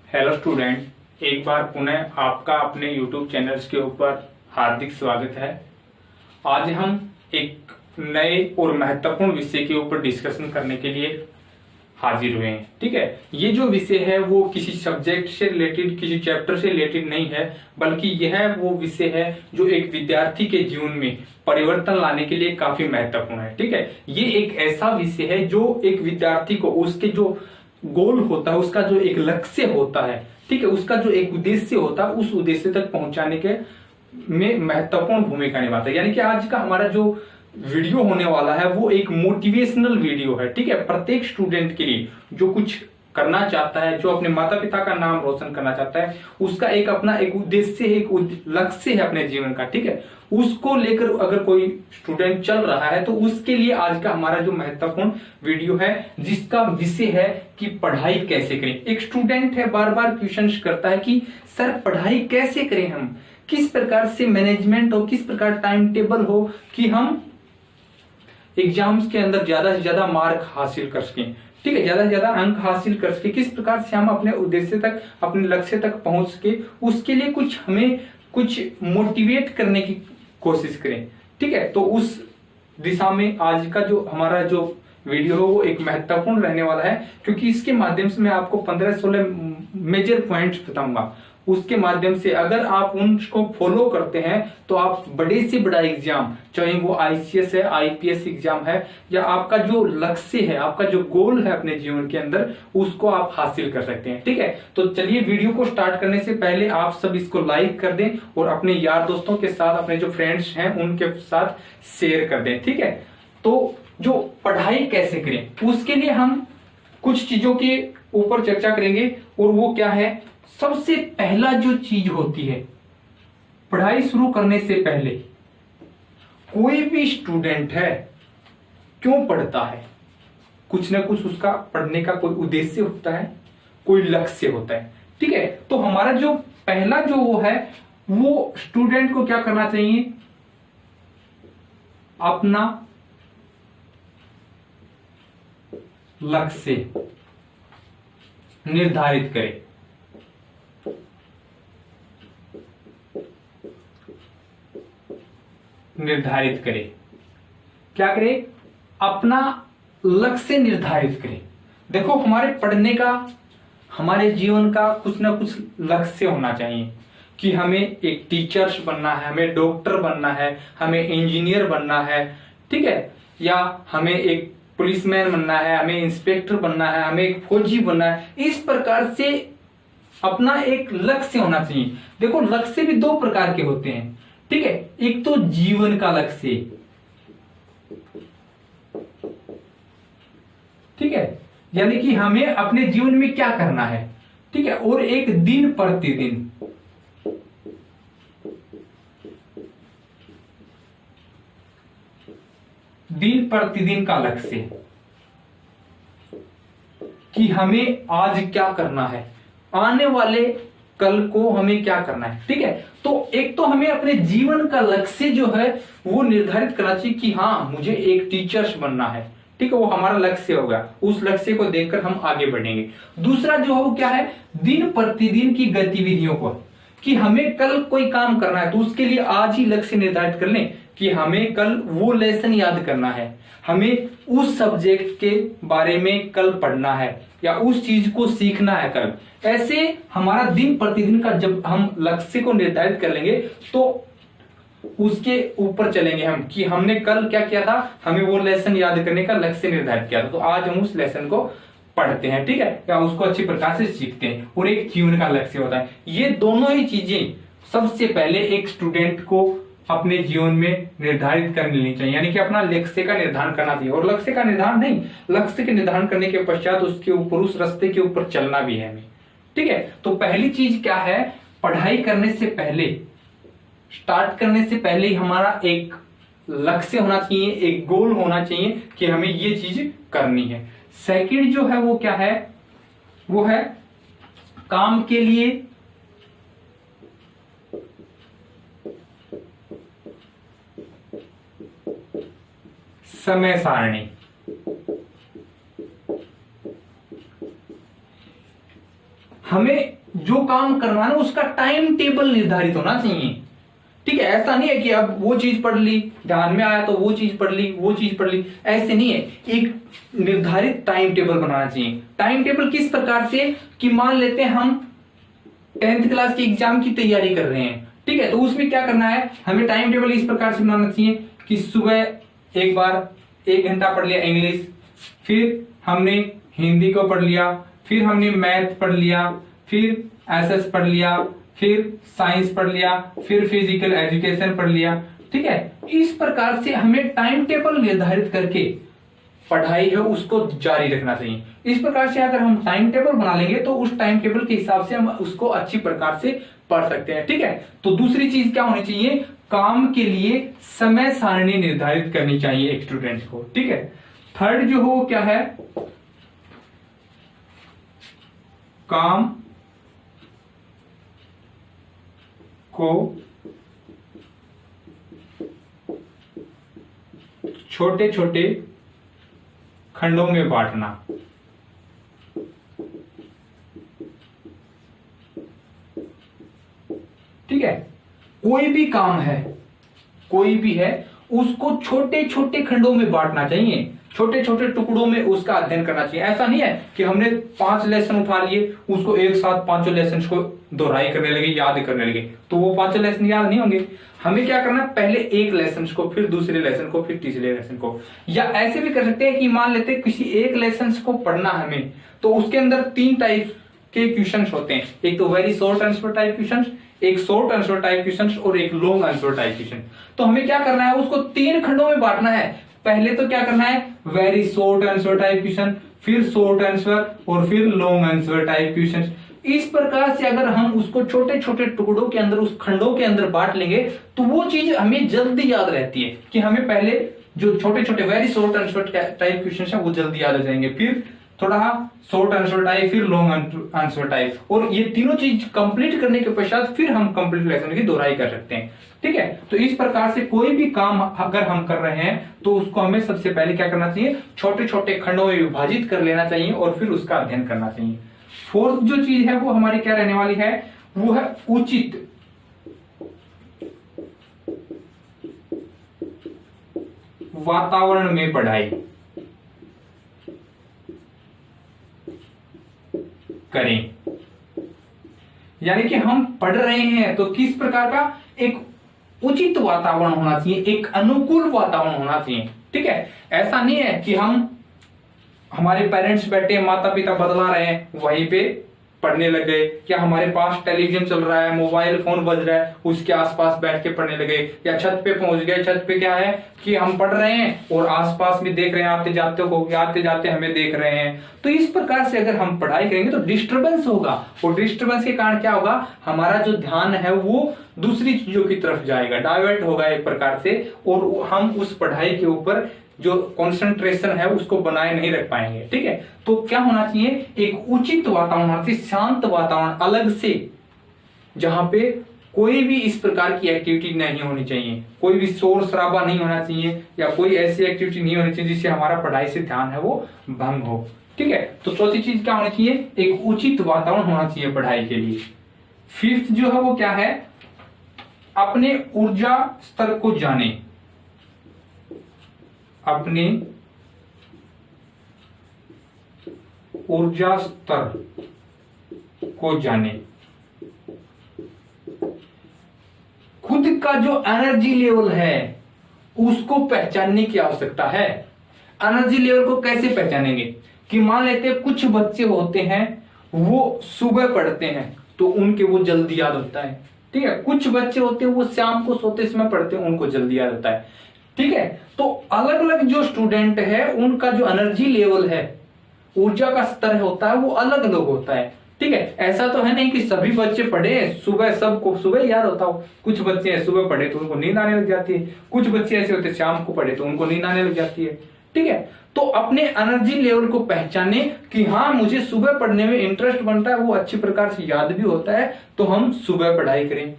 Hello student, एक बार पुनः आपका अपने YouTube चैनल्स के ऊपर हार्दिक स्वागत है। आज हम एक नए और महत्वपूर्ण विषय के ऊपर डिस्कशन करने के लिए हाजिर हुए हैं। ठीक है, ये जो विषय है वो किसी सब्जेक्ट से रिलेटेड, किसी चैप्टर से रिलेटेड नहीं है, बल्कि यह वो विषय है जो एक विद्यार्थी के जीवन में परिवर्तन लाने के लिए काफी महत्वपूर्ण है। ठीक है, ये एक ऐसा विषय है जो एक विद्यार्थी को उसके जो गोल होता है, उसका जो एक लक्ष्य होता है, ठीक है, उसका जो एक उद्देश्य होता है, उस उद्देश्य तक पहुंचाने के में महत्वपूर्ण भूमिका निभाता है। यानी कि आज का हमारा जो वीडियो होने वाला है वो एक मोटिवेशनल वीडियो है। ठीक है, प्रत्येक स्टूडेंट के लिए जो कुछ करना चाहता है, जो अपने माता पिता का नाम रोशन करना चाहता है, उसका एक अपना एक उद्देश्य है, एक लक्ष्य है अपने जीवन का। ठीक है, उसको लेकर अगर कोई स्टूडेंट चल रहा है तो उसके लिए आज का हमारा जो महत्वपूर्ण वीडियो है, जिसका विषय है कि पढ़ाई कैसे करें। एक स्टूडेंट है, बार बार क्वेश्चन करता है कि सर पढ़ाई कैसे करें, हम किस प्रकार से मैनेजमेंट हो, किस प्रकार टाइम टेबल हो कि हम एग्जाम्स के अंदर ज्यादा से ज्यादा मार्क हासिल कर सकें। ठीक है, ज्यादा से ज्यादा अंक हासिल कर सके, किस प्रकार से हम अपने उद्देश्य तक, अपने लक्ष्य तक पहुंच सके, उसके लिए कुछ हमें कुछ मोटिवेट करने की कोशिश करें। ठीक है, तो उस दिशा में आज का जो हमारा जो वीडियो है वो एक महत्वपूर्ण रहने वाला है, क्योंकि इसके माध्यम से मैं आपको 15-16 मेजर पॉइंट्स बताऊंगा। उसके माध्यम से अगर आप उनको फॉलो करते हैं तो आप बड़े से बड़ा एग्जाम, चाहे वो आईसीएस है, आईपीएस एग्जाम है, या आपका जो लक्ष्य है, आपका जो गोल है अपने जीवन के अंदर, उसको आप हासिल कर सकते हैं। ठीक है, तो चलिए वीडियो को स्टार्ट करने से पहले आप सब इसको लाइक कर दें और अपने यार दोस्तों के साथ, अपने जो फ्रेंड्स हैं उनके साथ शेयर कर दें। ठीक है, तो जो पढ़ाई कैसे करें उसके लिए हम कुछ चीजों के ऊपर चर्चा करेंगे, और वो क्या है। सबसे पहला जो चीज होती है पढ़ाई शुरू करने से पहले, कोई भी स्टूडेंट है क्यों पढ़ता है, कुछ ना कुछ उसका पढ़ने का कोई उद्देश्य होता है, कोई लक्ष्य होता है। ठीक है, तो हमारा जो पहला जो वो है, वो स्टूडेंट को क्या करना चाहिए, अपना लक्ष्य निर्धारित करे। निर्धारित करे, क्या करे, अपना लक्ष्य निर्धारित करे। देखो, हमारे पढ़ने का, हमारे जीवन का कुछ ना कुछ लक्ष्य होना चाहिए कि हमें एक टीचर्स बनना है, हमें डॉक्टर बनना है, हमें इंजीनियर बनना है। ठीक है, या हमें एक पुलिसमैन बनना है, हमें इंस्पेक्टर बनना है, हमें एक फौजी बनना है। इस प्रकार से अपना एक लक्ष्य होना चाहिए। देखो, लक्ष्य भी दो प्रकार के होते हैं। ठीक है, एक तो जीवन का लक्ष्य, ठीक है, यानी कि हमें अपने जीवन में क्या करना है। ठीक है, और एक दिन प्रतिदिन, दिन प्रतिदिन का लक्ष्य कि हमें आज क्या करना है, आने वाले कल को हमें क्या करना है। ठीक है, तो एक तो हमें अपने जीवन का लक्ष्य जो है वो निर्धारित करना चाहिए कि हाँ, मुझे एक टीचर्स बनना है। ठीक है, वो हमारा लक्ष्य होगा, उस लक्ष्य को देखकर हम आगे बढ़ेंगे। दूसरा जो है वो क्या है, दिन प्रतिदिन की गतिविधियों को, कि हमें कल कोई काम करना है तो उसके लिए आज ही लक्ष्य निर्धारित कर लें कि हमें कल वो लेसन याद करना है, हमें उस सब्जेक्ट के बारे में कल पढ़ना है, या उस चीज को सीखना है कल। ऐसे हमारा दिन प्रतिदिन का जब हम लक्ष्य को निर्धारित कर लेंगे तो उसके ऊपर चलेंगे हम कि हमने कल क्या किया था, हमें वो लेसन याद करने का लक्ष्य निर्धारित किया था, तो आज हम उस लेसन को पढ़ते हैं। ठीक है, या उसको अच्छी प्रकार से सीखते हैं, और एक जीवन का लक्ष्य होता है। ये दोनों ही चीजें सबसे पहले एक स्टूडेंट को अपने जीवन में निर्धारित कर लेनी चाहिए, यानी कि अपना लक्ष्य का निर्धारण करना चाहिए। और लक्ष्य का निर्धारण नहीं, लक्ष्य के निर्धारण करने के पश्चात उसके ऊपर, उस रास्ते के ऊपर चलना भी है हमें। ठीक है, तो पहली चीज क्या है, पढ़ाई करने से पहले, स्टार्ट करने से पहले ही हमारा एक लक्ष्य होना चाहिए, एक गोल होना चाहिए कि हमें ये चीज करनी है। सेकंड जो है वो क्या है, वो है काम के लिए समय सारणी। हमें जो काम करना है उसका टाइम टेबल निर्धारित होना चाहिए। ठीक है, ऐसा नहीं है कि अब वो चीज पढ़ ली, ध्यान में आया तो वो चीज पढ़ ली, वो चीज पढ़ ली, ऐसे नहीं है। एक निर्धारित टाइम टेबल बनाना चाहिए। टाइम टेबल किस प्रकार से कि मान लेते हैं हम 10th क्लास के एग्जाम की तैयारी कर रहे हैं, ठीक है, तो उसमें क्या करना है, हमें टाइम टेबल इस प्रकार से बनाना चाहिए कि सुबह एक बार 1 घंटा पढ़ लिया इंग्लिश, फिर हमने हिंदी को पढ़ लिया, फिर हमने मैथ पढ़ लिया, फिर एसएस पढ़ लिया, फिर साइंस पढ़ लिया, फिर फिजिकल एजुकेशन पढ़ लिया। ठीक है, इस प्रकार से हमें टाइम टेबल निर्धारित करके पढ़ाई है उसको जारी रखना चाहिए। इस प्रकार से अगर हम टाइम टेबल बना लेंगे तो उस टाइम टेबल के हिसाब से हम उसको अच्छी प्रकार से पढ़ सकते हैं। ठीक है, तो दूसरी चीज क्या होनी चाहिए, काम के लिए समय सारणी निर्धारित करनी चाहिए एक स्टूडेंट को। ठीक है, थर्ड जो हो क्या है, काम को छोटे छोटे खंडों में बांटना। ठीक है, कोई भी काम है, कोई भी है, उसको छोटे छोटे खंडों में बांटना चाहिए, छोटे छोटे टुकड़ों में उसका अध्ययन करना चाहिए। ऐसा नहीं है कि हमने 5 लेसन उठा लिए, उसको एक साथ 5 लेसन को दोहराई करने लगे, याद करने लगे, तो वो 5 लेसन याद नहीं होंगे। हमें क्या करना है, पहले एक लेसन को, फिर दूसरे लेसन को, फिर तीसरे लेसन को। या ऐसे भी कर सकते हैं कि मान लेते किसी एक लेसन को पढ़ना हमें, तो उसके अंदर 3 टाइप के क्वेश्चन होते हैं, एक तो very short answer type question, एक शॉर्ट आंसर टाइप क्वेश्चन और एक लॉन्ग आंसर टाइप क्वेश्चन। तो हमें क्या करना है, उसको 3 खंडों में बांटना है। पहले तो क्या करना है, very short answer type question, फिर शॉर्ट आंसर और फिर लॉन्ग आंसर टाइप क्वेश्चन। इस प्रकार से अगर हम उसको छोटे छोटे टुकड़ों के अंदर, उस खंडों के अंदर बांट लेंगे तो वो चीज हमें जल्दी याद रहती है कि हमें पहले जो छोटे छोटे very short answer type question है वो जल्दी याद हो जाएंगे, फिर थोड़ा शॉर्ट आंसर टाइप, फिर लॉन्ग आंसर टाइप, और ये तीनों चीज कंप्लीट करने के पश्चात फिर हम कंप्लीट लेसन की दोहराई कर सकते हैं। ठीक है, तो इस प्रकार से कोई भी काम अगर हम कर रहे हैं तो उसको हमें सबसे पहले क्या करना चाहिए, छोटे छोटे खंडों में विभाजित कर लेना चाहिए और फिर उसका अध्ययन करना चाहिए। फोर्थ जो चीज है वो हमारी क्या रहने वाली है, वो है उचित वातावरण में पढ़ाई करें। यानी कि हम पढ़ रहे हैं तो किस प्रकार का एक उचित वातावरण होना चाहिए, एक अनुकूल वातावरण होना चाहिए। ठीक है, ऐसा नहीं है कि हम, हमारे पेरेंट्स बैठे, माता पिता बदला रहे हैं, वहीं पे पढ़ने लग गए, या हमारे पास टेलीविजन चल रहा है, मोबाइल फोन बज रहा है, उसके आसपास बैठ के पढ़ने लगे, या छत पे पहुंच गए, छत पे क्या है कि हम पढ़ रहे हैं और आसपास में देख रहे हैं, आते जाते हमें देख रहे हैं। तो इस प्रकार से अगर हम पढ़ाई करेंगे तो डिस्टर्बेंस होगा, और डिस्टर्बेंस के कारण क्या होगा, हमारा जो ध्यान है वो दूसरी चीजों की तरफ जाएगा, डाइवर्ट होगा एक प्रकार से, और हम उस पढ़ाई के ऊपर जो कंसंट्रेशन है उसको बनाए नहीं रख पाएंगे। ठीक है, तो क्या होना चाहिए, एक उचित वातावरण होना चाहिए, शांत वातावरण अलग से, जहां पे कोई भी इस प्रकार की एक्टिविटी नहीं होनी चाहिए, कोई भी शोर शराबा नहीं होना चाहिए, या कोई ऐसी एक्टिविटी नहीं होनी चाहिए जिससे हमारा पढ़ाई से ध्यान है वो भंग हो। ठीक है, तो चौथी चीज क्या होनी चाहिए, एक उचित वातावरण होना चाहिए पढ़ाई के लिए। फिफ्थ जो है वो क्या है, अपने ऊर्जा स्तर को जाने, अपने ऊर्जा स्तर को जाने, खुद का जो एनर्जी लेवल है उसको पहचानने की आवश्यकता है। एनर्जी लेवल को कैसे पहचानेंगे कि मान लेते हैं कुछ बच्चे होते हैं वो सुबह पढ़ते हैं तो उनके वो जल्दी याद होता है। ठीक है, कुछ बच्चे होते हैं वो शाम को सोते समय पढ़ते हैं, उनको जल्दी याद होता है। ठीक है, तो अलग अलग जो स्टूडेंट है उनका जो एनर्जी लेवल है, ऊर्जा का स्तर होता है वो अलग अलग होता है। ठीक है, ऐसा तो है नहीं कि सभी बच्चे पढ़े सुबह सबको सुबह याद होता हो, कुछ बच्चे सुबह पढ़े तो उनको नींद आने लग जाती है, कुछ बच्चे ऐसे होते शाम को पढ़े तो उनको नींद आने लग जाती है। ठीक है, तो अपने एनर्जी लेवल को पहचाने कि हाँ मुझे सुबह पढ़ने में इंटरेस्ट बनता है, वो अच्छी प्रकार से याद भी होता है, तो हम सुबह पढ़ाई करें।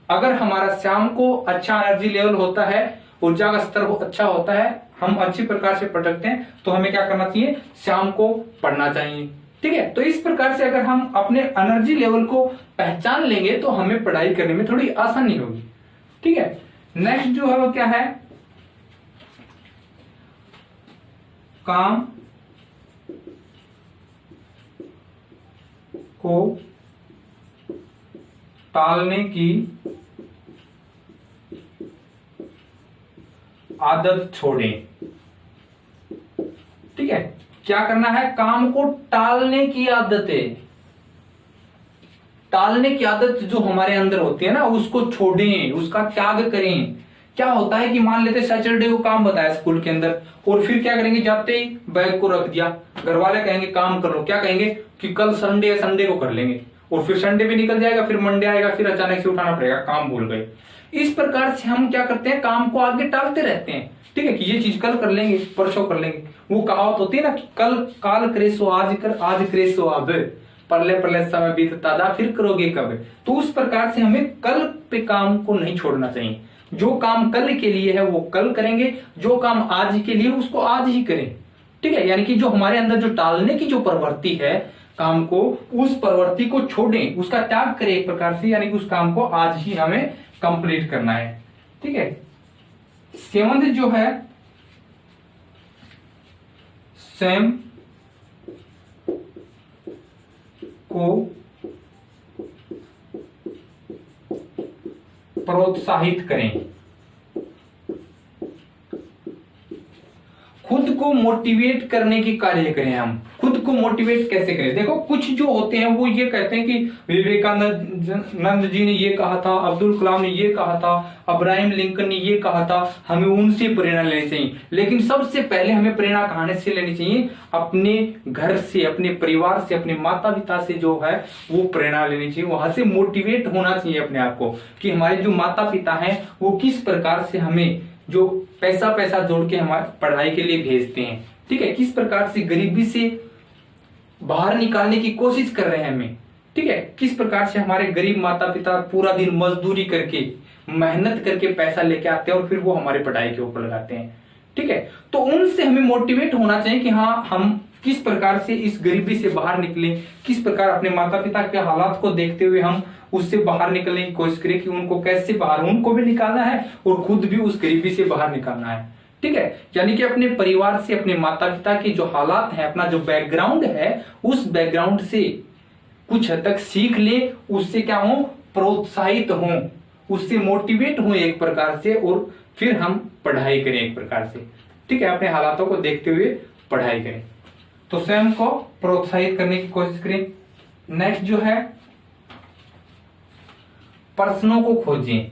अगर हमारा शाम को अच्छा एनर्जी लेवल होता है, ऊर्जा का स्तर अच्छा होता है, हम अच्छी प्रकार से पढ़ सकते हैं, तो हमें क्या करना चाहिए, शाम को पढ़ना चाहिए। ठीक है। तो इस प्रकार से अगर हम अपने एनर्जी लेवल को पहचान लेंगे तो हमें पढ़ाई करने में थोड़ी आसानी होगी, ठीक है। नेक्स्ट जो है वो क्या है, काम को टालने की आदत छोड़ें, ठीक है। क्या करना है, काम को टालने की आदत है, टालने की आदत जो हमारे अंदर होती है ना उसको छोड़ें, उसका त्याग करें। क्या होता है कि मान लेते सैटरडे को काम बताया स्कूल के अंदर और फिर क्या करेंगे, जाते ही बैग को रख दिया, घर वाले कहेंगे काम कर लो, क्या कहेंगे कि कल संडे है संडे को कर लेंगे, और फिर संडे भी निकल जाएगा, फिर मंडे आएगा, फिर अचानक से उठाना पड़ेगा, काम भूल गए। इस प्रकार से हम क्या करते हैं, काम को आगे टालते रहते हैं, ठीक है, कि ये चीज कल कर लेंगे, परसों कर लेंगे। वो कहावत होती है ना कि कल काल करे सो आज कर, आज करे सो अब, परले परले समय बीतता जा, फिर करोगे कब। तो उस प्रकार से हमें कल पे काम को नहीं छोड़ना चाहिए। जो काम कल के लिए है वो कल करेंगे, जो काम आज के लिए उसको आज ही करें, ठीक है। यानी कि जो हमारे अंदर जो टालने की जो प्रवृत्ति है काम को, उस प्रवृत्ति को छोड़ें, उसका त्याग करें एक प्रकार से, यानी कि उस काम को आज ही हमें कंप्लीट करना है, ठीक है। सेवंथ जो है, स्वयं को प्रोत्साहित करें, खुद को मोटिवेट करने की कार्य करें। हम खुद को मोटिवेट कैसे करें, देखो कुछ जो होते हैं वो ये कहते हैं कि विवेकानंद जी ने ये कहा था, अब्दुल कलाम ने ये कहा था, अब्राहम लिंकन ने ये कहा था, हमें उनसे प्रेरणा लेनी चाहिए। लेकिन सबसे पहले हमें प्रेरणा कहां से लेनी चाहिए, अपने घर से, अपने परिवार से, अपने माता पिता से जो है वो प्रेरणा लेनी चाहिए, वहां से मोटिवेट होना चाहिए अपने आप को, कि हमारे जो माता पिता हैं वो किस प्रकार से हमें जो पैसा जोड़ के हमारे पढ़ाई के लिए भेजते हैं, ठीक है, किस प्रकार से गरीबी से बाहर निकालने की कोशिश कर रहे हैं हमें, ठीक है, किस प्रकार से हमारे गरीब माता पिता पूरा दिन मजदूरी करके मेहनत करके पैसा लेके आते हैं और फिर वो हमारे पढ़ाई के ऊपर लगाते हैं, ठीक है। तो उनसे हमें मोटिवेट होना चाहिए कि हाँ हम किस प्रकार से इस गरीबी से बाहर निकले, किस प्रकार अपने माता पिता के हालात को देखते हुए हम उससे बाहर निकलने की कोशिश करें, कि उनको कैसे बाहर, उनको भी निकालना है और खुद भी उस गरीबी से बाहर निकालना है, ठीक है। यानी कि अपने परिवार से, अपने माता पिता के जो हालात है, अपना जो बैकग्राउंड है, उस बैकग्राउंड से कुछ हद तक सीख ले, उससे क्या हो, प्रोत्साहित हो, उससे मोटिवेट हो एक प्रकार से, और फिर हम पढ़ाई करें एक प्रकार से, ठीक है, अपने हालातों को देखते हुए पढ़ाई करें। तो स्वयं को प्रोत्साहित करने की कोशिश करें। नेक्स्ट जो है, प्रश्नों को खोजें,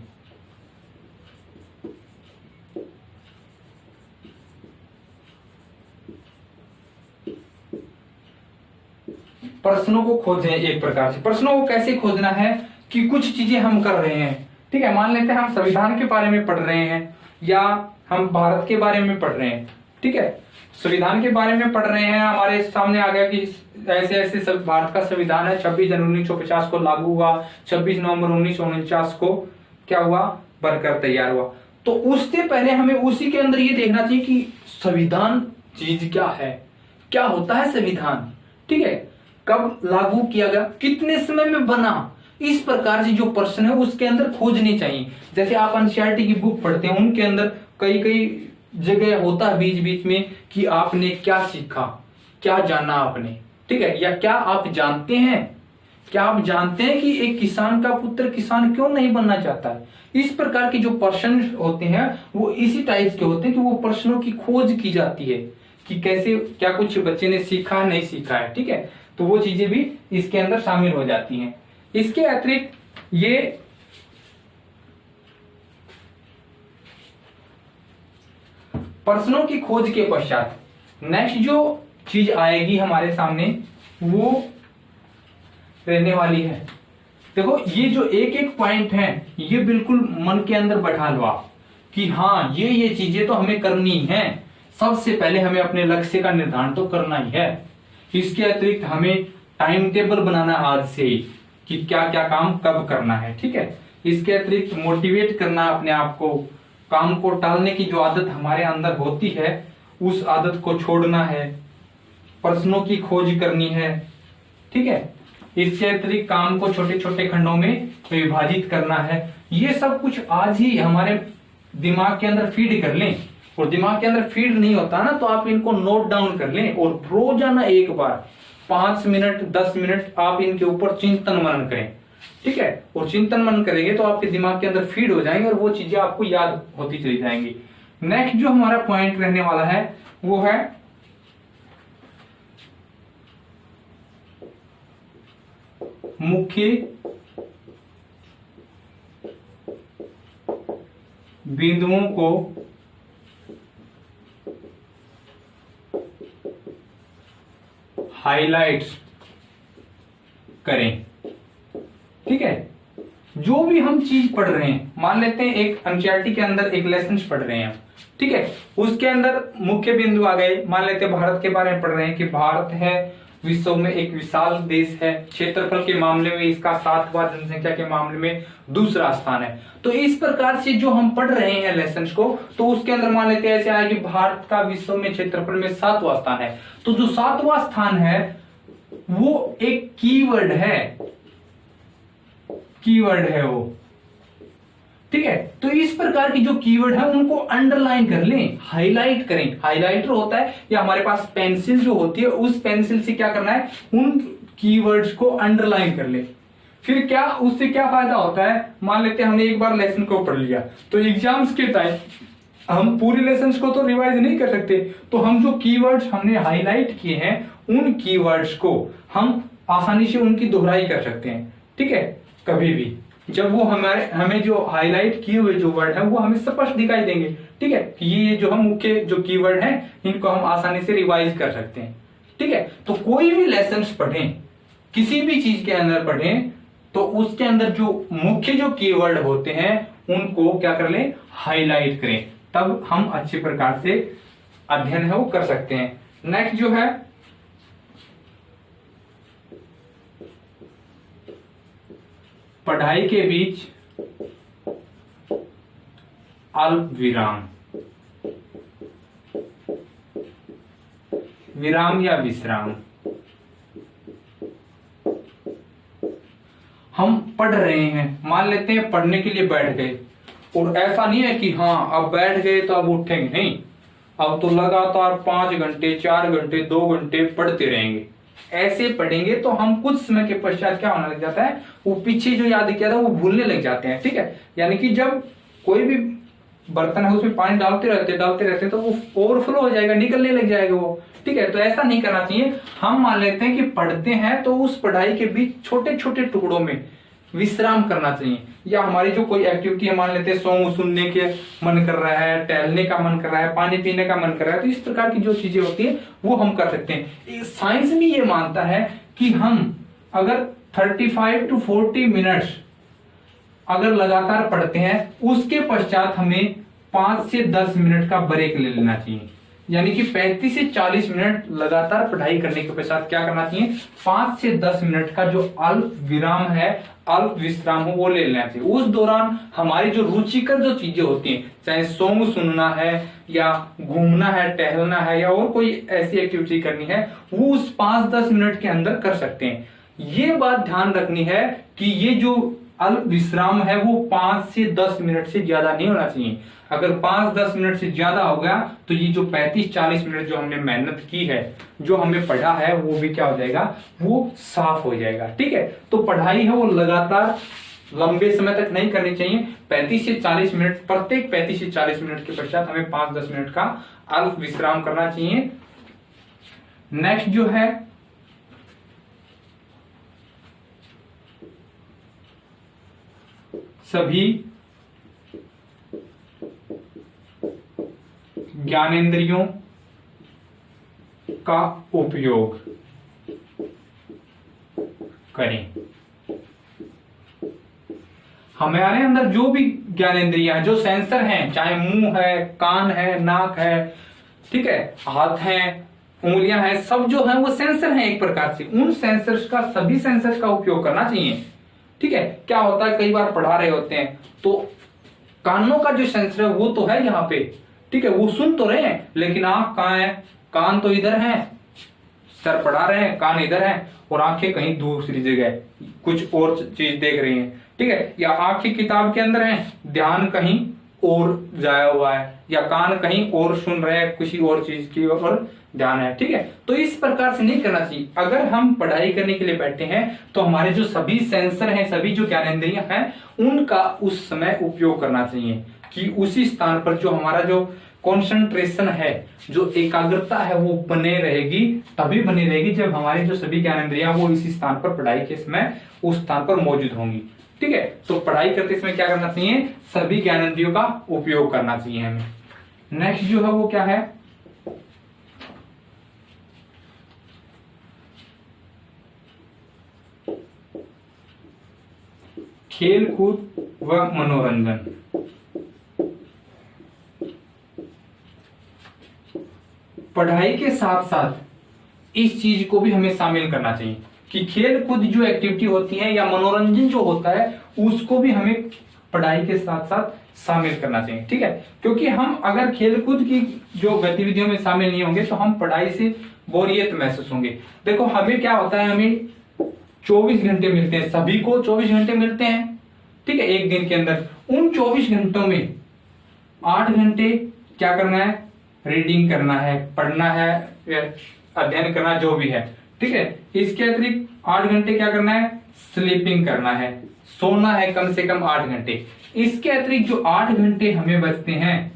प्रश्नों को खोजें एक प्रकार से। प्रश्नों को कैसे खोजना है, कि कुछ चीजें हम कर रहे हैं, ठीक है, मान लेते हैं हम संविधान के बारे में पढ़ रहे हैं, या हम भारत के बारे में पढ़ रहे हैं, ठीक है, संविधान के बारे में पढ़ रहे हैं, हमारे सामने आ गया कि ऐसे ऐसे सब भारत का संविधान है, 26 जनवरी 1950 को लागू हुआ, 26 नवंबर 1949 को क्या हुआ, बनकर तैयार हुआ। तो उससे पहले हमें उसी के अंदर ये देखना चाहिए कि संविधान चीज क्या है, क्या होता है संविधान, ठीक है, कब लागू किया गया, कितने समय में बना, इस प्रकार से जो प्रश्न है उसके अंदर खोजने चाहिए। जैसे आप एनसीईआरटी की बुक पढ़ते हैं, उनके अंदर कई कई जगह होता है बीच बीच में कि आपने क्या सीखा, क्या जाना आपने, ठीक है, या क्या आप जानते हैं, क्या आप जानते हैं कि एक किसान का पुत्र किसान क्यों नहीं बनना चाहता है। इस प्रकार के जो प्रश्न होते हैं वो इसी टाइप के होते हैं कि वो प्रश्नों की खोज की जाती है कि कैसे, क्या कुछ बच्चे ने सीखा है, नहीं सीखा है, ठीक है, तो वो चीजें भी इसके अंदर शामिल हो जाती हैं। इसके अतिरिक्त ये प्रश्नों की खोज के पश्चात नेक्स्ट जो चीज आएगी हमारे सामने वो रहने वाली है, देखो ये जो एक एक पॉइंट है ये बिल्कुल मन के अंदर बैठा लो आप कि हाँ ये चीजें तो हमें करनी है। सबसे पहले हमें अपने लक्ष्य का निर्धारण तो करना ही है। इसके अतिरिक्त हमें टाइम टेबल बनाना आज से ही कि क्या क्या काम कब करना है, ठीक है। इसके अतिरिक्त मोटिवेट करना अपने आप को, काम को टालने की जो आदत हमारे अंदर होती है उस आदत को छोड़ना है, प्रश्नों की खोज करनी है, ठीक है। इसके अतिरिक्त काम को छोटे छोटे खंडों में विभाजित करना है। ये सब कुछ आज ही हमारे दिमाग के अंदर फीड कर लें, और दिमाग के अंदर फीड नहीं होता ना तो आप इनको नोट डाउन कर लें और रोजाना एक बार 5 मिनट 10 मिनट आप इनके ऊपर चिंतन मनन करें, ठीक है। और चिंतन मनन करेंगे तो आपके दिमाग के अंदर फीड हो जाएंगे और वो चीजें आपको याद होती चली जाएंगी। नेक्स्ट जो हमारा पॉइंट रहने वाला है वो है मुख्य बिंदुओं को हाइलाइट्स करें, ठीक है। जो भी हम चीज पढ़ रहे हैं, मान लेते हैं एक एनसीईआरटी के अंदर एक लेसन पढ़ रहे हैं, ठीक है, उसके अंदर मुख्य बिंदु आ गए। मान लेते हैं भारत के बारे में पढ़ रहे हैं कि भारत है विश्व में एक विशाल देश है, क्षेत्रफल के मामले में इसका 7वां, जनसंख्या के मामले में दूसरा स्थान है। तो इस प्रकार से जो हम पढ़ रहे हैं लेसन को, तो उसके अंदर मान लेते हैं ऐसे आया कि भारत का विश्व में क्षेत्रफल में 7वां स्थान है। तो जो 7वां स्थान है वो एक कीवर्ड है, कीवर्ड है वो, ठीक है। तो इस प्रकार की जो कीवर्ड है उनको अंडरलाइन कर लें, हाईलाइट करें। हाइलाइटर होता है या हमारे पास पेंसिल जो होती है, उस पेंसिल से क्या करना है, उन कीवर्ड्स को अंडरलाइन कर ले। फिर क्या, उससे क्या फायदा होता है, मान लेते हैं हमने एक बार लेसन को पढ़ लिया तो एग्जाम्स के टाइम हम पूरे लेसन को तो रिवाइज नहीं कर सकते, तो हम जो कीवर्ड्स हमने हाईलाइट किए हैं उन कीवर्ड्स को हम आसानी से उनकी दोहराई कर सकते हैं, ठीक है। कभी भी जब वो हमें जो हाईलाइट किए हुए जो वर्ड है वो हमें स्पष्ट दिखाई देंगे, ठीक है। ये जो हम मुख्य जो कीवर्ड हैं इनको हम आसानी से रिवाइज कर सकते हैं, ठीक है। तो कोई भी लेसन पढ़ें, किसी भी चीज के अंदर पढ़ें, तो उसके अंदर जो मुख्य जो कीवर्ड होते हैं उनको क्या कर लें, हाईलाइट करें, तब हम अच्छे प्रकार से अध्ययन है वो कर सकते हैं। नेक्स्ट जो है पढ़ाई के बीच अल्प विराम, विराम या विश्राम। हम पढ़ रहे हैं, मान लेते हैं पढ़ने के लिए बैठ गए, और ऐसा नहीं है कि हाँ अब बैठ गए तो अब उठेंगे, नहीं, अब तो लगातार 5 घंटे 4 घंटे 2 घंटे पढ़ते रहेंगे। ऐसे पढ़ेंगे तो हम कुछ समय के पश्चात क्या होने लग जाता है, वो पीछे जो याद किया था वो भूलने लग जाते हैं, ठीक है। यानी कि जब कोई भी बर्तन है उसमें पानी डालते रहते तो वो ओवरफ्लो हो जाएगा, निकलने लग जाएगा वो, ठीक है। तो ऐसा नहीं करना चाहिए। हम मान लेते हैं कि पढ़ते हैं तो उस पढ़ाई के बीच छोटे छोटे टुकड़ों में विश्राम करना चाहिए, या हमारी जो कोई एक्टिविटी है, मान लेते हैं सॉन्ग सुनने के मन कर रहा है, टहलने का मन कर रहा है, पानी पीने का मन कर रहा है, तो इस प्रकार की जो चीजें होती है वो हम कर सकते हैं। साइंस भी ये मानता है कि हम अगर 35 to 40 मिनट्स अगर लगातार पढ़ते हैं, उसके पश्चात हमें 5 से 10 मिनट का ब्रेक ले लेना चाहिए। यानी कि 35 से 40 मिनट लगातार पढ़ाई करने के पश्चात क्या करना चाहिए, 5 से 10 मिनट का जो अल्प विराम है, अल्प विश्राम हो, वो ले लेना चाहिए। उस दौरान हमारी जो रुचिकर जो चीजें होती हैं, चाहे सॉन्ग सुनना है या घूमना है, टहलना है, या और कोई ऐसी एक्टिविटी करनी है, वो उस 5-10 मिनट के अंदर कर सकते हैं। ये बात ध्यान रखनी है कि ये जो अल्प विश्राम है वो 5 से 10 मिनट से ज्यादा नहीं होना चाहिए। अगर 5-10 मिनट से ज्यादा हो गया तो ये जो 35-40 मिनट जो हमने मेहनत की है, जो हमें पढ़ा है, वो भी क्या हो जाएगा, वो साफ हो जाएगा, ठीक है। तो पढ़ाई है वो लगातार लंबे समय तक नहीं करनी चाहिए। 35 से 40 मिनट, प्रत्येक 35 से 40 मिनट के पश्चात हमें 5-10 मिनट का अल्प विश्राम करना चाहिए। नेक्स्ट जो है सभी ज्ञानेंद्रियों का उपयोग करें। हमारे अंदर जो भी ज्ञानेंद्रियां हैं, जो सेंसर हैं, चाहे मुंह है, कान है, नाक है, ठीक है, हाथ हैं, उंगलियां हैं, सब जो है वो सेंसर हैं एक प्रकार से। उन सेंसर्स का, सभी सेंसर्स का उपयोग करना चाहिए, ठीक है। क्या होता है, कई बार पढ़ा रहे होते हैं तो कानों का जो सेंसर है वो तो है यहाँ पे, ठीक है, वो सुन तो रहे हैं, लेकिन आंख कहाँ है, कान तो इधर है, सर पढ़ा रहे हैं, कान इधर है और आंखें कहीं दूसरी जगह कुछ और चीज देख रही हैं, ठीक है, या आंखें किताब के अंदर हैं, ध्यान कहीं और जाया हुआ है, या कान कहीं और सुन रहे हैं, किसी और चीज की और ध्यान है, ठीक है। तो इस प्रकार से नहीं करना चाहिए। अगर हम पढ़ाई करने के लिए बैठे हैं तो हमारे जो सभी सेंसर हैं, सभी जो ज्ञानेंद्रियां हैं, उनका उस समय उपयोग करना चाहिए कि उसी स्थान पर जो हमारा जो कंसंट्रेशन है, जो एकाग्रता है, वो बने रहेगी, तभी बनी रहेगी जब हमारी जो सभी ज्ञानेंद्रियां वो इसी स्थान पर पढ़ाई के समय उस स्थान पर मौजूद होंगी, ठीक है। तो पढ़ाई करते समय क्या करना चाहिए, सभी ज्ञानेंद्रियों का उपयोग करना चाहिए हमें। नेक्स्ट जो है वो क्या है, खेल कूद व मनोरंजन। पढ़ाई के साथ साथ इस चीज को भी हमें शामिल करना चाहिए कि खेल कूद जो एक्टिविटी होती है या मनोरंजन जो होता है उसको भी हमें पढ़ाई के साथ साथ शामिल करना चाहिए, ठीक है। क्योंकि हम अगर खेल कूद की जो गतिविधियों में शामिल नहीं होंगे तो हम पढ़ाई से बोरियत महसूस होंगे। देखो हमें क्या होता है, हमें 24 घंटे मिलते हैं, सभी को 24 घंटे मिलते हैं, ठीक है, एक दिन के अंदर। उन 24 घंटों में 8 घंटे क्या करना है, रीडिंग करना है, पढ़ना है, अध्ययन करना, जो भी है, ठीक है। इसके अतिरिक्त 8 घंटे क्या करना है, स्लीपिंग करना है, सोना है कम से कम 8 घंटे। इसके अतिरिक्त जो 8 घंटे हमें बचते हैं,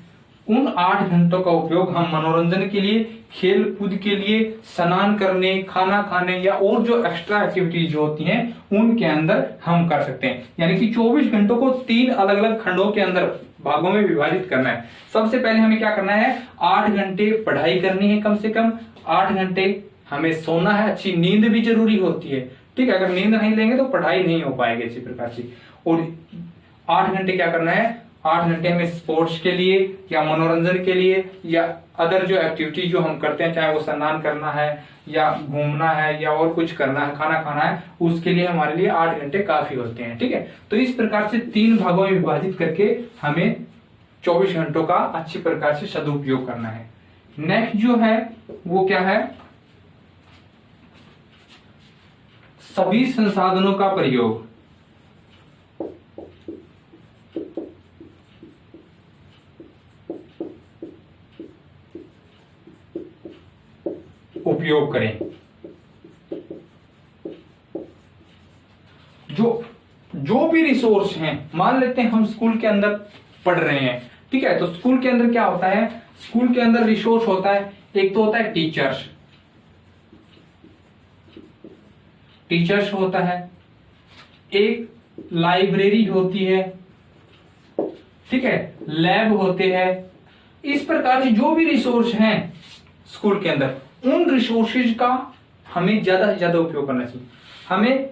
उन 8 घंटों का उपयोग हम मनोरंजन के लिए, खेल कूद के लिए, स्नान करने, खाना खाने या और जो एक्स्ट्रा एक्टिविटीज जो होती हैं उनके अंदर हम कर सकते हैं। यानी कि 24 घंटों को 3 अलग अलग खंडों के अंदर, भागों में विभाजित करना है। सबसे पहले हमें क्या करना है, 8 घंटे पढ़ाई करनी है, कम से कम 8 घंटे हमें सोना है, अच्छी नींद भी जरूरी होती है, ठीक है। अगर नींद नहीं लेंगे तो पढ़ाई नहीं हो पाएगी अच्छी प्रकार से। और 8 घंटे क्या करना है, 8 घंटे हमें स्पोर्ट्स के लिए या मनोरंजन के लिए या अदर जो एक्टिविटी जो हम करते हैं, चाहे वो स्नान करना है या घूमना है या और कुछ करना है, खाना खाना है, उसके लिए हमारे लिए 8 घंटे काफी होते हैं, ठीक है। तो इस प्रकार से 3 भागों में विभाजित करके हमें 24 घंटों का अच्छी प्रकार से सदुपयोग करना है। नेक्स्ट जो है वो क्या है, सभी संसाधनों का प्रयोग। उपयोग करें। जो भी रिसोर्स हैं, मान लेते हैं हम स्कूल के अंदर पढ़ रहे हैं, ठीक है, तो स्कूल के अंदर क्या होता है, स्कूल के अंदर रिसोर्स होता है, एक तो होता है टीचर्स होता है, एक लाइब्रेरी होती है, ठीक है, लैब होते हैं। इस प्रकार से जो भी रिसोर्स हैं स्कूल के अंदर, उन रिसोर्सेज का हमें ज्यादा से ज्यादा उपयोग करना चाहिए। हमें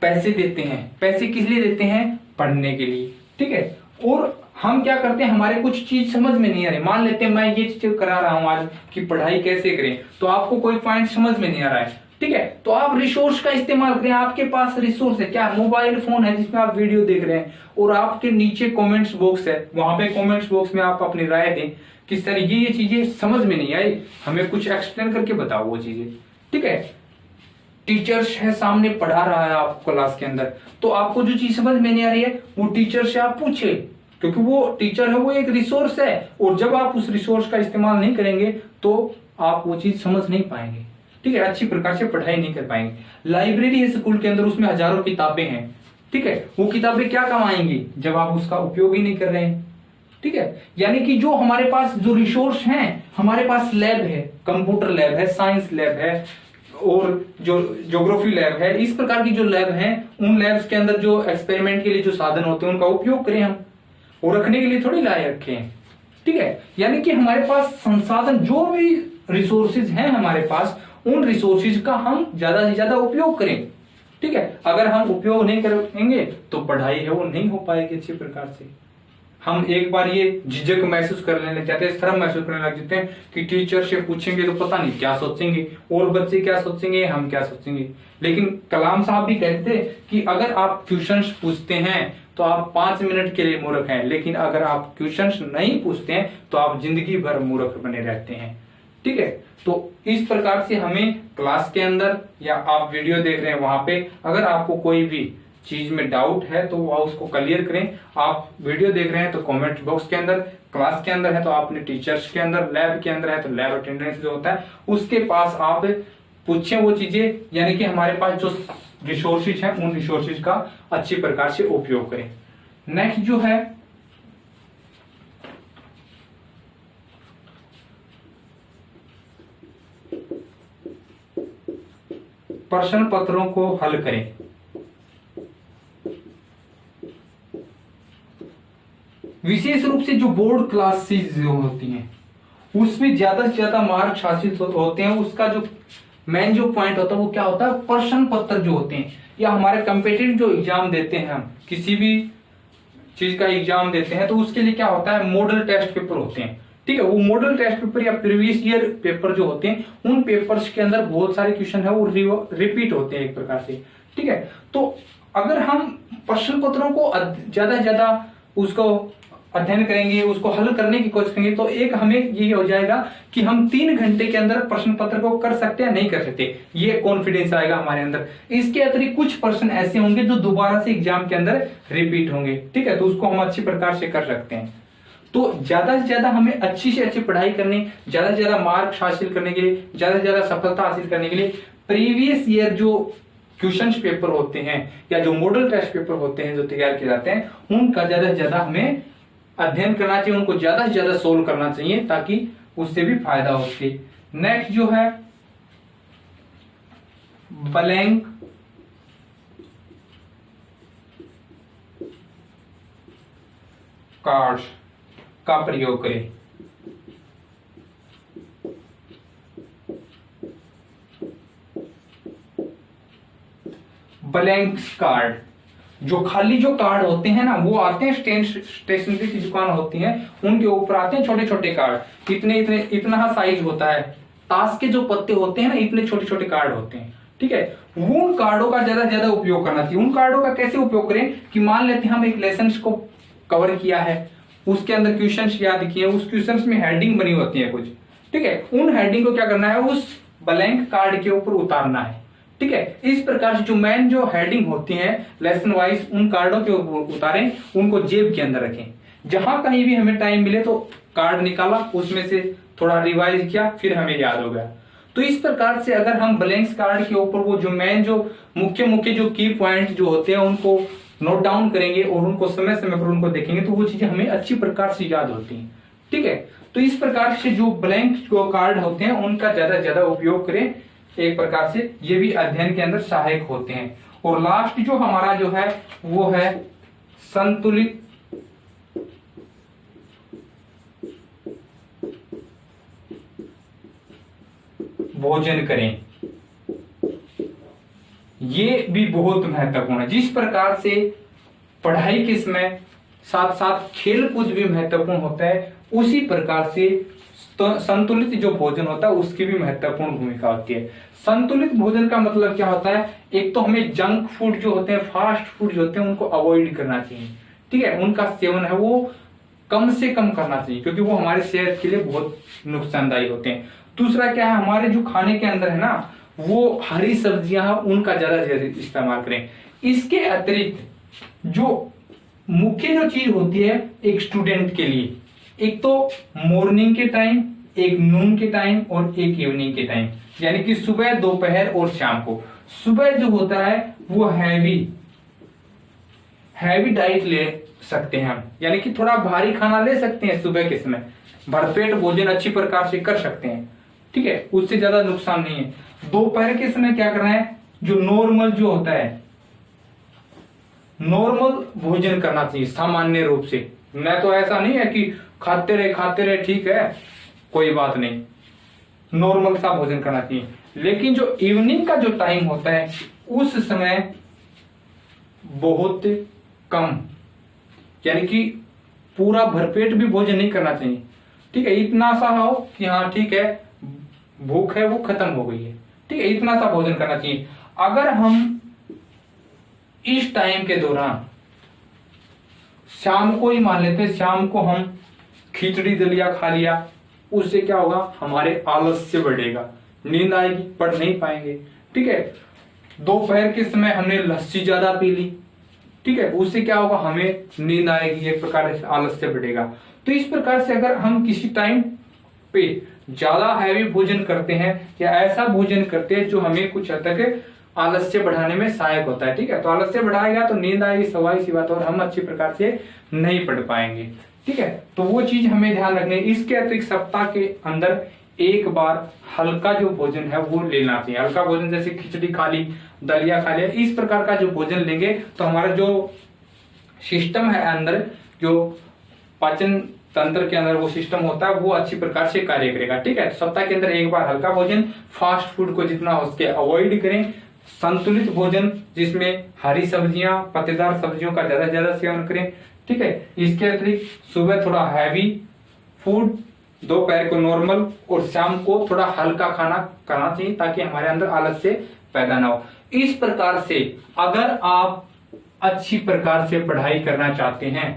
पैसे देते हैं, पैसे किस लिए देते हैं, पढ़ने के लिए, ठीक है। और हम क्या करते हैं, हमारे कुछ चीज समझ में नहीं आ रही, मान लेते हैं मैं ये चीज करा रहा हूं आज कि पढ़ाई कैसे करें, तो आपको कोई पॉइंट समझ में नहीं आ रहा है, ठीक है, तो आप रिसोर्स का इस्तेमाल करें। आपके पास रिसोर्स है, क्या मोबाइल फोन है जिसमें आप वीडियो देख रहे हैं, और आपके नीचे कमेंट्स बॉक्स है, वहां पे कमेंट्स बॉक्स में आप अपनी राय दें किस तरह ये चीजें समझ में नहीं आई, हमें कुछ एक्सप्लेन करके बताओ वो चीजें, ठीक है। टीचर्स है, सामने पढ़ा रहा है आपको क्लास के अंदर, तो आपको जो चीज समझ में नहीं आ रही है वो टीचर से आप पूछे, क्योंकि वो टीचर है, वो एक रिसोर्स है, और जब आप उस रिसोर्स का इस्तेमाल नहीं करेंगे तो आप वो चीज समझ नहीं पाएंगे, ठीक है, अच्छी प्रकार से पढ़ाई नहीं कर पाएंगे। लाइब्रेरी है स्कूल के अंदर, उसमें हजारों किताबें हैं, ठीक है, वो किताबें क्या काम आएंगी जब आप उसका उपयोग ही नहीं कर रहे हैं, ठीक है। यानी कि जो हमारे पास जो रिसोर्स हैं, हमारे पास लैब है, कंप्यूटर लैब है, साइंस लैब है, और जो ज्योग्राफी लैब है, इस प्रकार की जो लैब हैं, उन लैब्स के अंदर जो एक्सपेरिमेंट के लिए जो साधन होते हैं उनका उपयोग करें हम, और रखने के लिए थोड़ी लाए रखे हैं, ठीक है। यानी कि हमारे पास संसाधन, जो भी रिसोर्सेज हैं हमारे पास, उन रिसोर्सेज का हम ज्यादा से ज्यादा उपयोग करें, ठीक है। अगर हम उपयोग नहीं करेंगे तो पढ़ाई है वो नहीं हो पाएगी अच्छी प्रकार से। हम एक बार ये झिझक महसूस करने लग जाते हैं, शर्म महसूस करने लग जाते हैं कि टीचर से पूछेंगे तो पता नहीं क्या सोचेंगे, और बच्चे क्या सोचेंगे, हम क्या सोचेंगे। लेकिन कलाम साहब भी कहते थे कि अगर आप क्वेश्चंस पूछते हैं तो आप 5 मिनट के लिए मूर्ख हैं, लेकिन अगर आप क्वेश्चंस नहीं पूछते हैं तो आप जिंदगी भर मूर्ख बने रहते हैं, ठीक है। तो इस प्रकार से हमें क्लास के अंदर या आप वीडियो देख रहे हैं वहां पे अगर आपको कोई भी चीज में डाउट है तो वह उसको क्लियर करें। आप वीडियो देख रहे हैं तो कमेंट बॉक्स के अंदर, क्लास के अंदर है तो आप अपने टीचर्स के अंदर, लैब के अंदर है तो लैब अटेंडेंस जो होता है उसके पास आप पूछें वो चीजें, यानी कि हमारे पास जो रिसोर्सेज हैं उन रिसोर्सेज का अच्छी प्रकार से उपयोग करें। नेक्स्ट जो है प्रश्न पत्रों को हल करें। विशेष रूप से जो बोर्ड क्लासेस जो होती हैं उसमें ज्यादा से ज्यादा मार्क्स हासिल होते हैं, उसका जो मेन जो पॉइंट होता है वो क्या होता है, प्रश्न पत्र जो होते हैं, या हमारे कम्पिटिटिव जो एग्जाम देते हैं, हम किसी भी चीज का एग्जाम देते हैं तो उसके लिए क्या होता है, मॉडल टेस्ट पेपर होते हैं। ठीक है, वो मॉडल टेस्ट पेपर या प्रीवियस ईयर पेपर जो होते हैं उन पेपर्स के अंदर बहुत सारे क्वेश्चन है वो रिपीट होते हैं एक प्रकार से। ठीक है, तो अगर हम प्रश्न पत्रों को ज्यादा से ज्यादा उसको अध्ययन करेंगे, उसको हल करने की कोशिश करेंगे तो एक हमें ये हो जाएगा कि हम 3 घंटे के अंदर प्रश्न पत्र को कर सकते हैं नहीं कर सकते, ये कॉन्फिडेंस आएगा हमारे अंदर। इसके अतिरिक्त कुछ प्रश्न ऐसे होंगे जो दोबारा से एग्जाम के अंदर रिपीट होंगे। ठीक है, तो उसको हम अच्छी प्रकार से कर सकते हैं। तो ज्यादा से ज्यादा हमें अच्छी से अच्छी पढ़ाई करनी, ज्यादा से ज्यादा मार्क्स हासिल करने के लिए, ज्यादा से ज्यादा सफलता हासिल करने के लिए प्रीवियस ईयर जो क्वेश्चन पेपर होते हैं या जो मॉडल टेस्ट पेपर होते हैं जो तैयार किए जाते हैं उनका ज्यादा से ज्यादा हमें अध्ययन करना चाहिए, उनको ज्यादा से ज्यादा सोल्व करना चाहिए ताकि उससे भी फायदा हो सके। नेक्स्ट जो है ब्लैंक कार्ड्स का प्रयोग करें। ब्लैंक कार्ड, जो खाली जो कार्ड होते हैं ना वो आते हैं स्टेशनरी की दुकान होती है उनके ऊपर आते हैं छोटे छोटे कार्ड, इतने इतने इतना साइज होता है। ताश के जो पत्ते होते हैं ना इतने छोटे छोटे कार्ड होते हैं। ठीक है, उन कार्डों का ज्यादा से ज्यादा उपयोग करना चाहिए। उन कार्डों का कैसे उपयोग करें कि मान लेते हैं हम एक लेसन को कवर किया है, उसके अंदर क्वेश्चन याद किए, उस क्वेश्चन में हेडिंग बनी होती है कुछ। ठीक है, उन हेडिंग को क्या करना है, उस ब्लैंक कार्ड के ऊपर उतारना है। ठीक है, इस प्रकार से जो मेन जो हेडिंग होती है लेसन वाइज उन कार्डों के ऊपर उतारें, उनको जेब के अंदर रखें। जहां कहीं भी हमें टाइम मिले तो कार्ड निकाला, उसमें से थोड़ा रिवाइज किया, फिर हमें याद हो गया। तो इस प्रकार से अगर हम ब्लैंक कार्ड के ऊपर वो जो मेन जो मुख्य मुख्य जो की पॉइंट जो होते हैं उनको नोट डाउन करेंगे और उनको समय समय पर उनको देखेंगे तो वो चीजें हमें अच्छी प्रकार से याद होती हैं। ठीक है, तो इस प्रकार से जो ब्लैंक जो कार्ड होते हैं उनका ज्यादा से ज्यादा उपयोग करें, एक प्रकार से ये भी अध्ययन के अंदर सहायक होते हैं। और लास्ट जो हमारा जो है वो है संतुलित भोजन करें। ये भी बहुत महत्वपूर्ण है। जिस प्रकार से पढ़ाई के समय साथ साथ खेल कूद भी महत्वपूर्ण होता है, उसी प्रकार से संतुलित जो भोजन होता है उसकी भी महत्वपूर्ण भूमिका होती है। संतुलित भोजन का मतलब क्या होता है, एक तो हमें जंक फूड जो होते हैं, फास्ट फूड जो होते हैं उनको अवॉइड करना चाहिए। ठीक है, उनका सेवन है वो कम से कम करना चाहिए क्योंकि वो हमारे सेहत के लिए बहुत नुकसानदायी होते हैं। दूसरा क्या है, हमारे जो खाने के अंदर है ना वो हरी सब्जियां हैं उनका ज्यादा से ज्यादा इस्तेमाल करें। इसके अतिरिक्त जो मुख्य जो चीज होती है एक स्टूडेंट के लिए, एक तो मॉर्निंग के टाइम, एक नून के टाइम और एक इवनिंग के टाइम, यानी कि सुबह, दोपहर और शाम को। सुबह जो होता है वो हैवी डाइट ले सकते हैं हम, यानी कि थोड़ा भारी खाना ले सकते हैं सुबह के समय, भरपेट भोजन अच्छी प्रकार से कर सकते हैं। ठीक है, उससे ज्यादा नुकसान नहीं है। दोपहर के समय क्या करना है, जो नॉर्मल जो होता है नॉर्मल भोजन करना चाहिए सामान्य रूप से। न तो ऐसा नहीं है कि खाते रहे ठीक है कोई बात नहीं, नॉर्मल सा भोजन करना चाहिए। लेकिन जो इवनिंग का जो टाइम होता है उस समय बहुत कम, यानी कि पूरा भरपेट भी भोजन नहीं करना चाहिए। ठीक है, इतना सा हो कि हाँ ठीक है भूख है वो खत्म हो गई है। ठीक है, इतना सा भोजन करना चाहिए। अगर हम इस टाइम के दौरान शाम को ही मान लेते हैं, शाम को हम खिचड़ी दलिया खा लिया, उससे क्या होगा, हमारे आलस्य बढ़ेगा, नींद आएगी, पढ़ नहीं पाएंगे। ठीक है, दोपहर के समय हमने लस्सी ज्यादा पी ली, ठीक है, उससे क्या होगा, हमें नींद आएगी, एक प्रकार से आलस्य बढ़ेगा। तो इस प्रकार से अगर हम किसी टाइम पे ज्यादा हैवी भोजन करते हैं या ऐसा भोजन करते हैं जो हमें कुछ हद तक आलस्य बढ़ाने में सहायक होता है, ठीक है, तो आलस्य बढ़ाएगा तो नींद आएगी, सवाई सी बात, और हम अच्छी प्रकार से नहीं पढ़ पाएंगे। ठीक है, तो वो चीज हमें ध्यान रखनी है। इसके अतिरिक्त सप्ताह के अंदर एक बार हल्का जो भोजन है वो लेना चाहिए। हल्का भोजन जैसे खिचड़ी खा ली, दलिया खा लिया, इस प्रकार का जो भोजन लेंगे तो हमारा जो सिस्टम है अंदर, जो पाचन तंत्र के अंदर वो सिस्टम होता है, वो अच्छी प्रकार से कार्य करेगा। ठीक है, सप्ताह के अंदर एक बार हल्का भोजन, फास्ट फूड को जितना हो सके अवॉइड करें, संतुलित भोजन जिसमें हरी सब्जियां, पत्तेदार सब्जियों का ज्यादा से ज्यादा सेवन करें। ठीक है, इसके अतिरिक्त सुबह थोड़ा हैवी फूड, दोपहर को नॉर्मल और शाम को थोड़ा हल्का खाना करना चाहिए ताकि हमारे अंदर आलस्य पैदा ना हो। इस प्रकार से अगर आप अच्छी प्रकार से पढ़ाई करना चाहते हैं,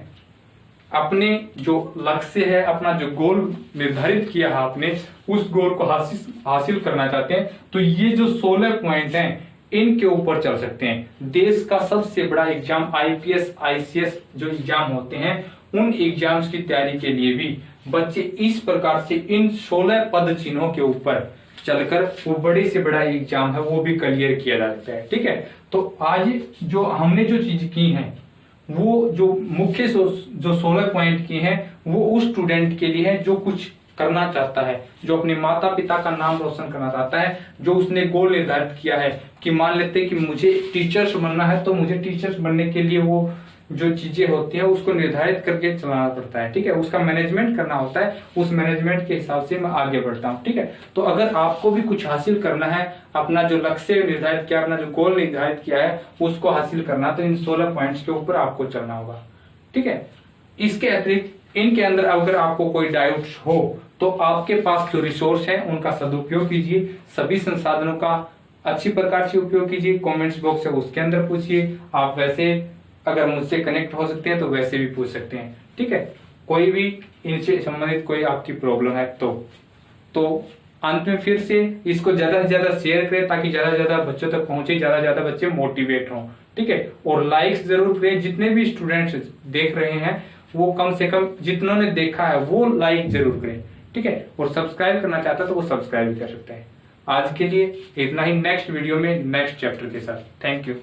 अपने जो लक्ष्य है, अपना जो गोल निर्धारित किया है आपने, उस गोल को हासिल करना चाहते हैं, तो ये जो 16 पॉइंट हैं इनके ऊपर चल सकते हैं। देश का सबसे बड़ा एग्जाम आईपीएस आईसीएस जो एग्जाम होते हैं, उन एग्जाम्स की तैयारी के लिए भी बच्चे इस प्रकार से इन 16 पद चिन्हों के ऊपर चलकर वो बड़े से बड़ा एग्जाम है वो भी क्लियर किया जा सकता है। ठीक है, तो आज जो हमने जो चीज की है वो जो मुख्य जो 16 पॉइंट की हैं वो उस स्टूडेंट के लिए है जो कुछ करना चाहता है, जो अपने माता पिता का नाम रोशन करना चाहता है, जो उसने गोल निर्धारित किया है कि मान लेते हैं कि मुझे टीचर्स बनना है, तो मुझे टीचर्स बनने के लिए वो जो चीजें होती है उसको निर्धारित करके चलाना पड़ता है। ठीक है, उसका मैनेजमेंट करना होता है, उस मैनेजमेंट के हिसाब से मैं आगे बढ़ता हूँ। ठीक है, तो अगर आपको भी कुछ हासिल करना है, अपना जो लक्ष्य निर्धारित किया, अपना जो गोल निर्धारित किया है उसको हासिल करना, तो इन 16 पॉइंट्स के ऊपर आपको चलना होगा। ठीक है, इसके अतिरिक्त इनके अंदर अगर आपको कोई डाउट हो तो आपके पास जो रिसोर्स है उनका सदुपयोग कीजिए, सभी संसाधनों का अच्छी प्रकार से उपयोग कीजिए। कमेंट्स बॉक्स है उसके अंदर पूछिए, आप वैसे अगर मुझसे कनेक्ट हो सकते हैं तो वैसे भी पूछ सकते हैं। ठीक है, कोई भी इनसे संबंधित कोई आपकी प्रॉब्लम है तो अंत में फिर से इसको ज्यादा से ज्यादा शेयर करें ताकि ज्यादा से ज्यादा बच्चों तक पहुंचे, ज्यादा से ज्यादा बच्चे मोटिवेट हों। ठीक है, और लाइक्स जरूर करें, जितने भी स्टूडेंट्स देख रहे हैं वो कम से कम जितनों ने देखा है वो लाइक जरूर करें। ठीक है, और सब्सक्राइब करना चाहता है तो वो सब्सक्राइब कर सकता है। आज के लिए इतना ही, नेक्स्ट वीडियो में नेक्स्ट चैप्टर के साथ। Thank you.